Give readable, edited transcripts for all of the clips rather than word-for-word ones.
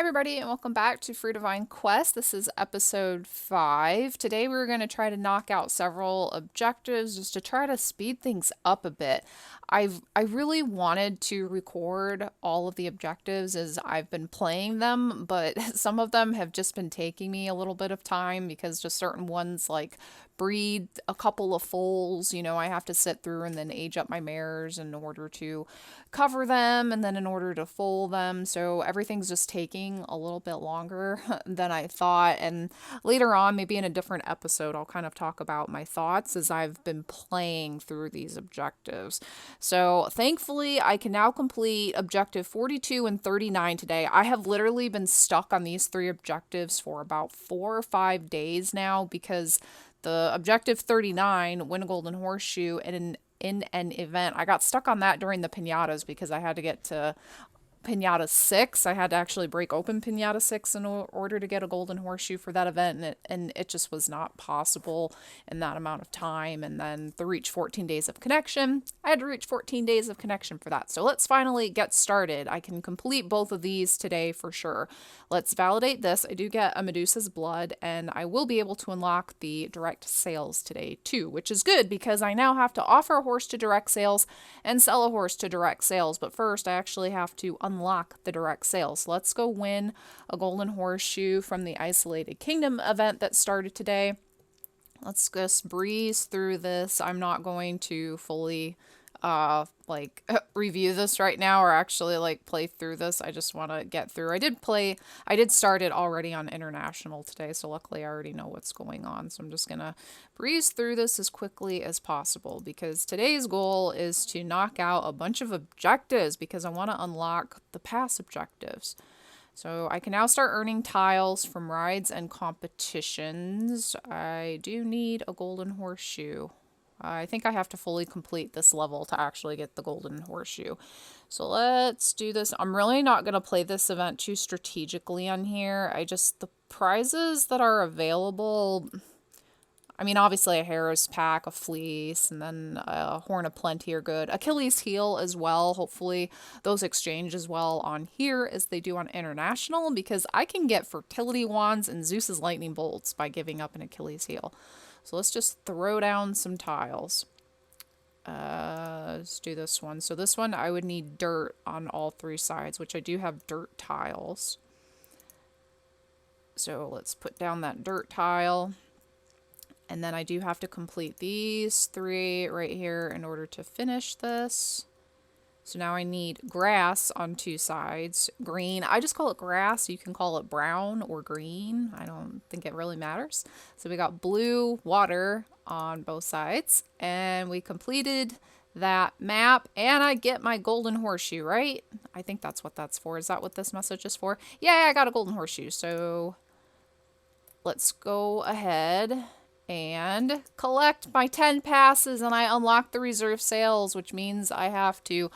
everybody, and welcome back to Free Divine Quest. This is episode 5. Today we're going to try to knock out several objectives just to try to speed things up a bit. I really wanted to record all of the objectives as I've been playing them, but some of them have just been taking me a little bit of time because just certain ones like breed a couple of foals, I have to sit through and then age up my mares in order to cover them and then in order to foal them. So everything's just taking a little bit longer than I thought. And later on, maybe in a different episode, I'll kind of talk about my thoughts as I've been playing through these objectives. So thankfully, I can now complete objective 42 and 39 today. I have literally been stuck on these three objectives for about 4 or 5 days now because the objective 39, win a golden horseshoe, and in an event. I got stuck on that during the pinatas because I had to get to Pinata 6. I had to actually break open Pinata 6 in order to get a golden horseshoe for that event, and it just was not possible in that amount of time. And then to reach 14 days of connection, I had to reach 14 days of connection for that. So let's finally get started. I can complete both of these today for sure. Let's validate this. I do get a Medusa's blood, and I will be able to unlock the direct sales today too, which is good because I now have to offer a horse to direct sales and sell a horse to direct sales. But first, I actually have to unlock the direct sales. Let's go win a golden horseshoe from the Isolated Kingdom event that started today. Let's just breeze through this. I'm not going to fully review this right now or actually play through this. I just want to get through. I did start it already on international today, so luckily I already know what's going on. So I'm just gonna breeze through this as quickly as possible because today's goal is to knock out a bunch of objectives because I want to unlock the pass objectives. So I can now start earning tiles from rides and competitions. I do need a golden horseshoe. I think I have to fully complete this level to actually get the golden horseshoe. So let's do this. I'm really not going to play this event too strategically on here. The prizes that are available, I mean, obviously a Harrow's pack, a fleece, and then a Horn of Plenty are good. Achilles heel as well. Hopefully those exchange as well on here as they do on international because I can get fertility wands and Zeus's lightning bolts by giving up an Achilles heel. So let's just throw down some tiles. Let's do this one. So this one, I would need dirt on all 3 sides, which I do have dirt tiles. So let's put down that dirt tile. And then I do have to complete these 3 right here in order to finish this. So now I need grass on 2 sides. Green, I just call it grass. You can call it brown or green. I don't think it really matters. So we got blue water on both sides. And we completed that map. And I get my golden horseshoe, right? I think that's what that's for. Is that what this message is for? Yeah, I got a golden horseshoe. So let's go ahead and collect my 10 passes, and I unlock the reserve sales, which means I have to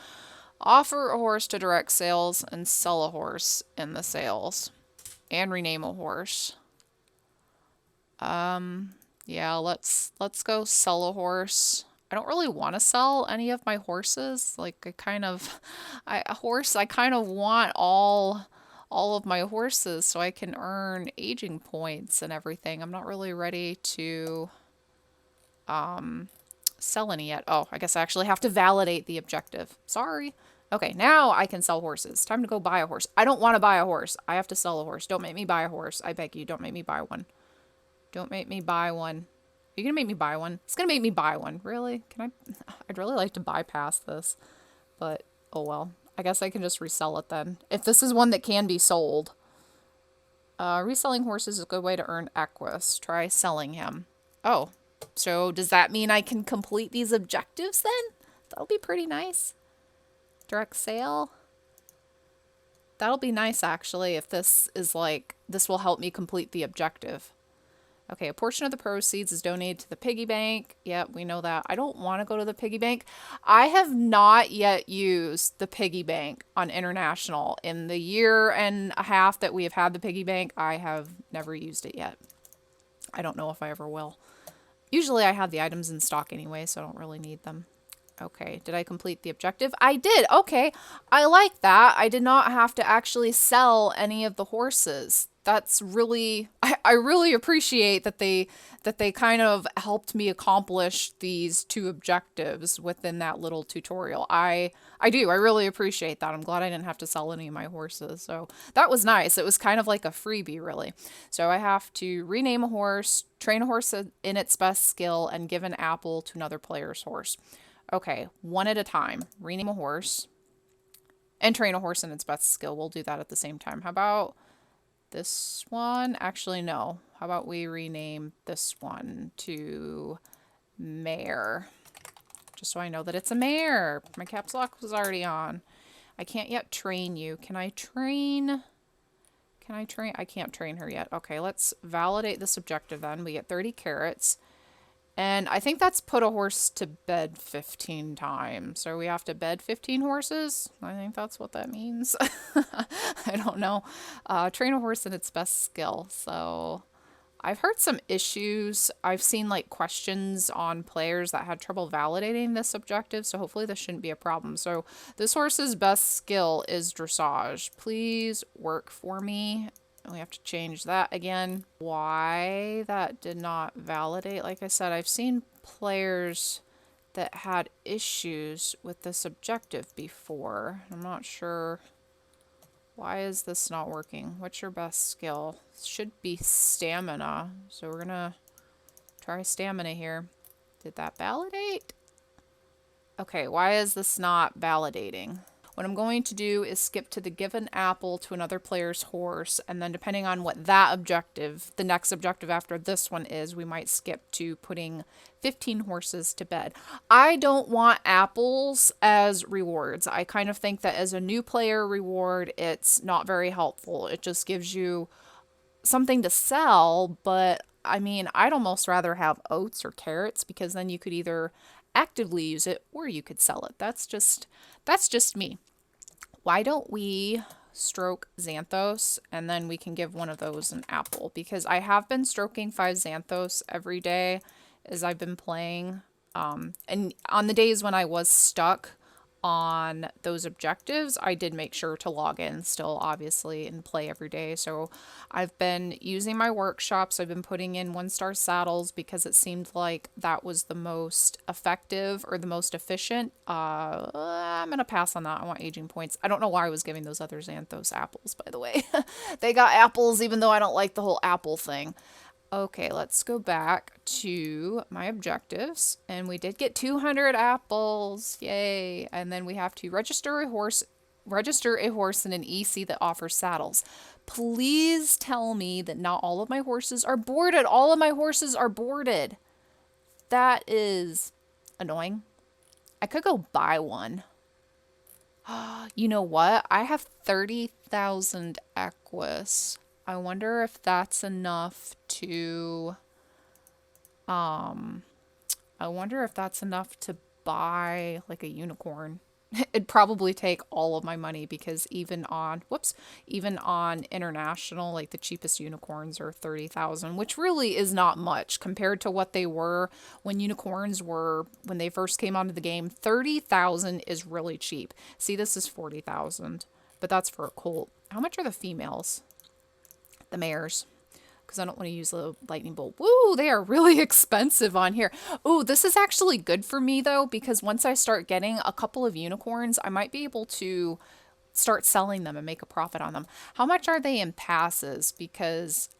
offer a horse to direct sales and sell a horse in the sales and rename a horse. Yeah, let's go sell a horse. I don't really want to sell any of my horses. I kind of want all of my horses so I can earn aging points and everything. I'm not really ready to sell any yet. Oh, I guess I actually have to validate the objective. Sorry. Okay, now I can sell horses. Time to go buy a horse. I don't want to buy a horse. I have to sell a horse. Don't make me buy a horse. I beg you, don't make me buy one. Don't make me buy one. Are you going to make me buy one? It's going to make me buy one. Really? I'd really like to bypass this. But, oh well. I guess I can just resell it then. If this is one that can be sold. Reselling horses is a good way to earn Equus. Try selling him. Oh, so does that mean I can complete these objectives then? That'll be pretty nice. Direct sale. That'll be nice actually if this will help me complete the objective. Okay, a portion of the proceeds is donated to the piggy bank. Yep, we know that. I don't want to go to the piggy bank. I have not yet used the piggy bank on international. In the year and a half that we have had the piggy bank, I have never used it yet. I don't know if I ever will. Usually I have the items in stock anyway, so I don't really need them. Okay, did I complete the objective? I did. Okay, I like that. I did not have to actually sell any of the horses. That's really, I really appreciate that they kind of helped me accomplish these two objectives within that little tutorial. I do. I really appreciate that. I'm glad I didn't have to sell any of my horses. So that was nice. It was kind of like a freebie, really. So I have to rename a horse, train a horse in its best skill, and give an apple to another player's horse. Okay, one at a time. Rename a horse and train a horse in its best skill. We'll do that at the same time. How about this one? Actually, no. How about we rename this one to mare? Just so I know that it's a mare. My caps lock was already on. I can't yet train you. Can I train? Can I train? I can't train her yet. Okay, let's validate this objective then. We get 30 carrots. And I think that's put a horse to bed 15 times. So we have to bed 15 horses? I think that's what that means. I don't know. Train a horse in its best skill. So I've heard some issues. I've seen like questions on players that had trouble validating this objective. So hopefully this shouldn't be a problem. So this horse's best skill is dressage. Please work for me. We have to change that again. Why that did not validate? Like I said, I've seen players that had issues with this objective before. I'm not sure. Why is this not working? What's your best skill? Should be stamina. So we're gonna try stamina here. Did that validate? Okay, why is this not validating? What I'm going to do is skip to the give an apple to another player's horse, and then depending on what that objective, the next objective after this one is, we might skip to putting 15 horses to bed. I don't want apples as rewards. I kind of think that as a new player reward, it's not very helpful. It just gives you something to sell, but I mean, I'd almost rather have oats or carrots because then you could either actively use it or you could sell it. That's just me. Why don't we stroke Xanthos and then we can give one of those an apple, because I have been stroking 5 Xanthos every day as I've been playing. And on the days when I was stuck on those objectives, I did make sure to log in still, obviously, and play every day. So I've been using my workshops. I've been putting in 1-star saddles because it seemed like that was the most effective or the most efficient. I'm going to pass on that. I want aging points. I don't know why I was giving those other Xanthos apples, by the way. They got apples even though I don't like the whole apple thing. Okay, let's go back to my objectives. And we did get 200 apples. Yay. And then we have to register a horse in an EC that offers saddles. Please tell me that not all of my horses are boarded. All of my horses are boarded. That is annoying. I could go buy one. You know what? I have 30,000 Equus. I wonder if that's enough to, I wonder if that's enough to buy like a unicorn. It'd probably take all of my money because even on international, like the cheapest unicorns are 30,000, which really is not much compared to what they were when unicorns were, when they first came onto the game. 30,000 is really cheap. See, this is 40,000, but that's for a colt. How much are the females? The mares, because I don't want to use the lightning bolt. Woo, they are really expensive on here. Oh, this is actually good for me though, because once I start getting a couple of unicorns, I might be able to start selling them and make a profit on them. How much are they in passes? Because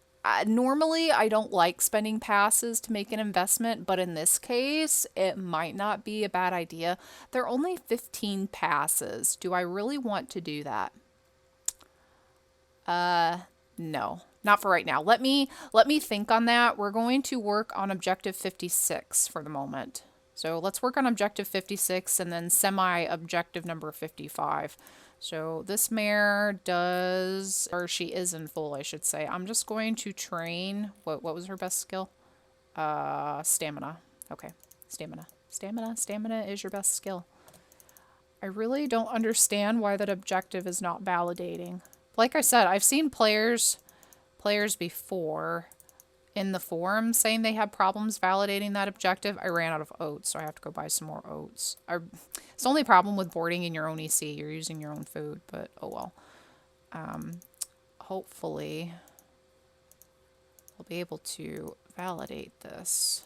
normally I don't like spending passes to make an investment, but in this case, it might not be a bad idea. They're only 15 passes. Do I really want to do that? No, not for right now. Let me think on that. We're going to work on objective 56 for the moment. So let's work on objective 56 and then semi-objective number 55. So this mare does, or she is in full, I should say. I'm just going to train, what was her best skill? Stamina. Okay, stamina. Stamina is your best skill. I really don't understand why that objective is not validating. Like I said, I've seen players before, in the forum saying they had problems validating that objective. I ran out of oats, so I have to go buy some more oats. It's the only problem with boarding in your own EC. You're using your own food, but oh well. Hopefully, I'll be able to validate this.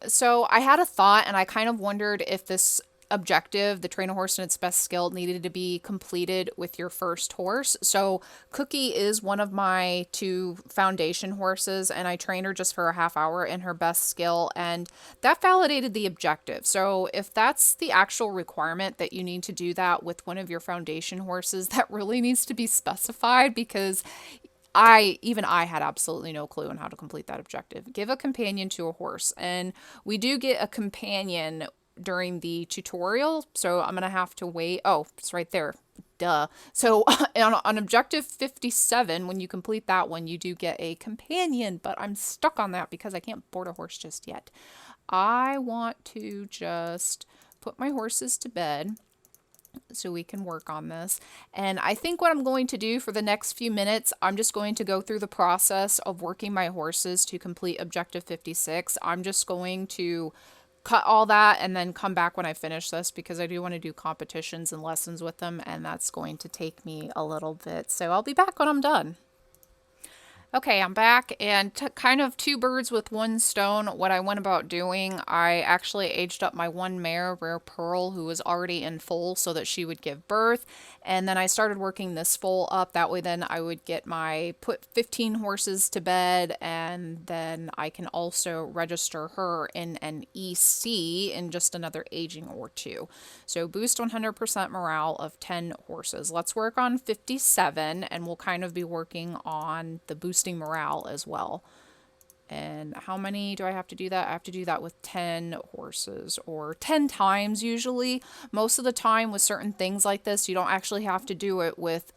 So I had a thought, and I kind of wondered if this objective, the train a horse in its best skill, needed to be completed with your first horse. So Cookie is one of my 2 foundation horses, and I trained her just for a half hour in her best skill, and that validated the objective. So if that's the actual requirement that you need to do that with one of your foundation horses, that really needs to be specified, because I had absolutely no clue on how to complete that objective. Give a companion to a horse, and we do get a companion during the tutorial, so I'm gonna have to wait. Oh, it's right there. Duh. So on objective 57, when you complete that one, you do get a companion, but I'm stuck on that because I can't board a horse just yet. I want to just put my horses to bed so we can work on this. And I think what I'm going to do for the next few minutes, I'm just going to go through the process of working my horses to complete objective 56. I'm just going to cut all that and then come back when I finish this, because I do want to do competitions and lessons with them, and that's going to take me a little bit. So I'll be back when I'm done. Okay, I'm back, and kind of 2 birds with 1 stone. What I went about doing, I actually aged up my 1 mare, Rare Pearl, who was already in foal, so that she would give birth. And then I started working this foal up. That way then I would put 15 horses to bed, and then I can also register her in an EC in just another aging or 2. So boost 100% morale of 10 horses. Let's work on 57, and we'll kind of be working on the boosting morale as well. And how many do I have to do that? I have to do that with 10 horses, or 10 times usually. Most of the time with certain things like this, you don't actually have to do it with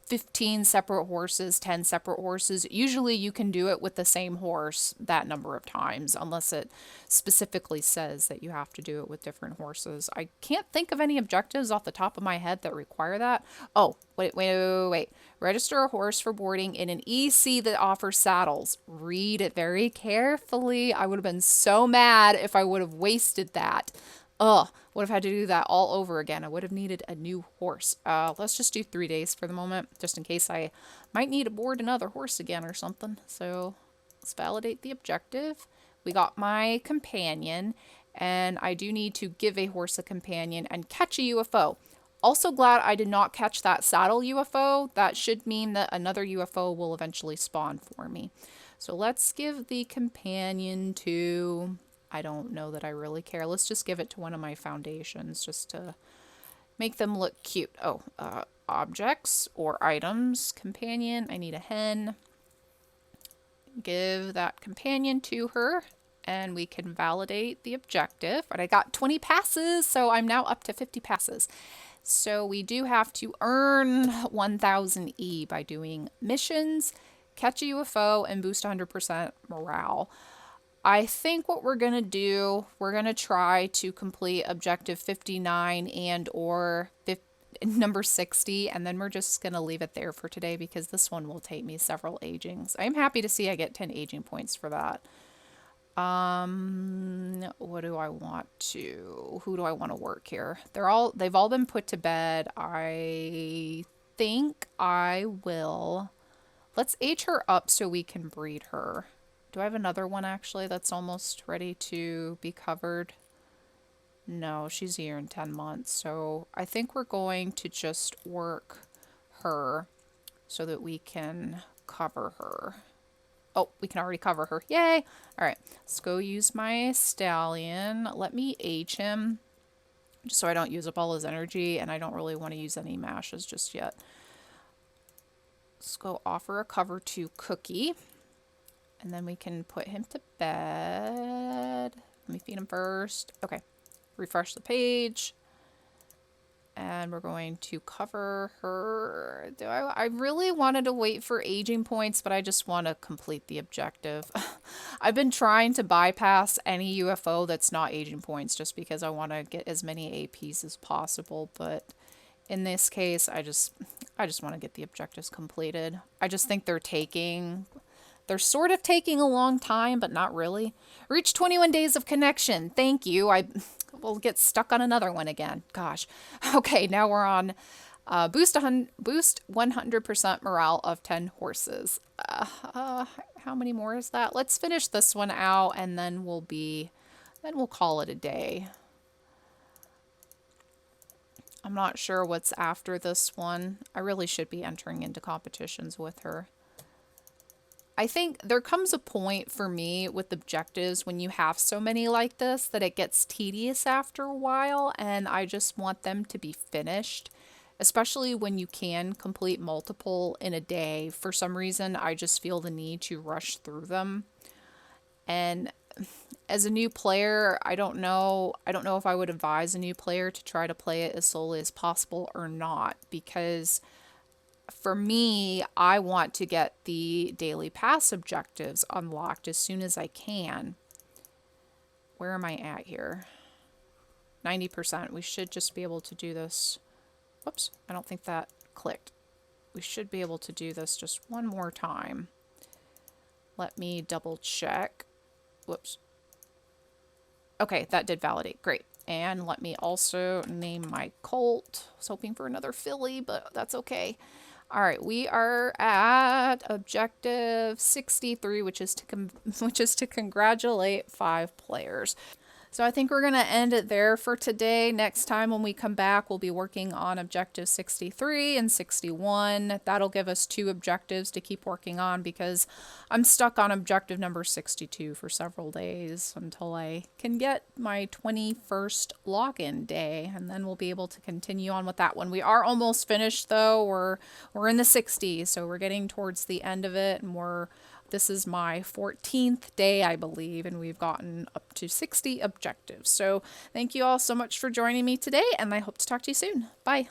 15 separate horses, 10 separate horses. Usually you can do it with the same horse that number of times, unless it specifically says that you have to do it with different horses. I can't think of any objectives off the top of my head that require that. Oh, wait. Register a horse for boarding in an EC that offers saddles. Read it very carefully. I would have been so mad if I would have wasted that. Ugh, would have had to do that all over again. I would have needed a new horse. Let's just do 3 days for the moment, just in case I might need to board another horse again or something. So let's validate the objective. We got my companion, and I do need to give a horse a companion and catch a UFO. Also glad I did not catch that saddle UFO. That should mean that another UFO will eventually spawn for me. So let's give the companion to... I don't know that I really care. Let's just give it to one of my foundations just to make them look cute. Oh, objects or items. Companion. I need a hen. Give that companion to her, and we can validate the objective. But I got 20 passes, so I'm now up to 50 passes. So we do have to earn 1000 E by doing missions, catch a UFO, and boost 100% morale. I think what we're going to do, we're going to try to complete objective 59 and or number 60, and then we're just going to leave it there for today, because this one will take me several agings. I'm happy to see I get 10 aging points for that. What do I want to, who do I want to work here? They've all been put to bed. I think I will, let's age her up so we can breed her. Do I have another one actually that's almost ready to be covered? No, she's a year and 10 months. So I think we're going to just work her so that we can cover her. Oh, we can already cover her. Yay! All right, let's go use my stallion. Let me age him just so I don't use up all his energy, and I don't really want to use any mashes just yet. Let's go offer a cover to Cookie. And then we can put him to bed. Let me feed him first. Okay. Refresh the page. And we're going to cover her. I really wanted to wait for aging points, but I just want to complete the objective. I've been trying to bypass any UFO that's not aging points just because I want to get as many APs as possible, but in this case, I just want to get the objectives completed. I just think they're sort of taking a long time, but not really. Reach 21 days of connection. Thank you. I will get stuck on another one again. Gosh. Okay, now we're on boost 100% morale of 10 horses. How many more is that? Let's finish this one out, and then we'll call it a day. I'm not sure what's after this one. I really should be entering into competitions with her. I think there comes a point for me with objectives when you have so many like this that it gets tedious after a while, and I just want them to be finished, especially when you can complete multiple in a day. For some reason, I just feel the need to rush through them. And as a new player, I don't know if I would advise a new player to try to play it as slowly as possible or not, because for me, I want to get the daily pass objectives unlocked as soon as I can. Where am I at here? 90%. We should just be able to do this. Whoops, I don't think that clicked. We should be able to do this just one more time. Let me double check. Whoops. Okay, that did validate. Great. And let me also name my colt. I was hoping for another filly, but that's okay. All right, we are at objective 63, which is to congratulate 5 players. So I think we're going to end it there for today. Next time when we come back, we'll be working on objective 63 and 61. That'll give us 2 objectives to keep working on because I'm stuck on objective number 62 for several days until I can get my 21st login day, and then we'll be able to continue on with that one. We are almost finished though. We're in the 60s, so we're getting towards the end of it, and this is my 14th day, I believe, and we've gotten up to 60 objectives. So thank you all so much for joining me today, and I hope to talk to you soon. Bye.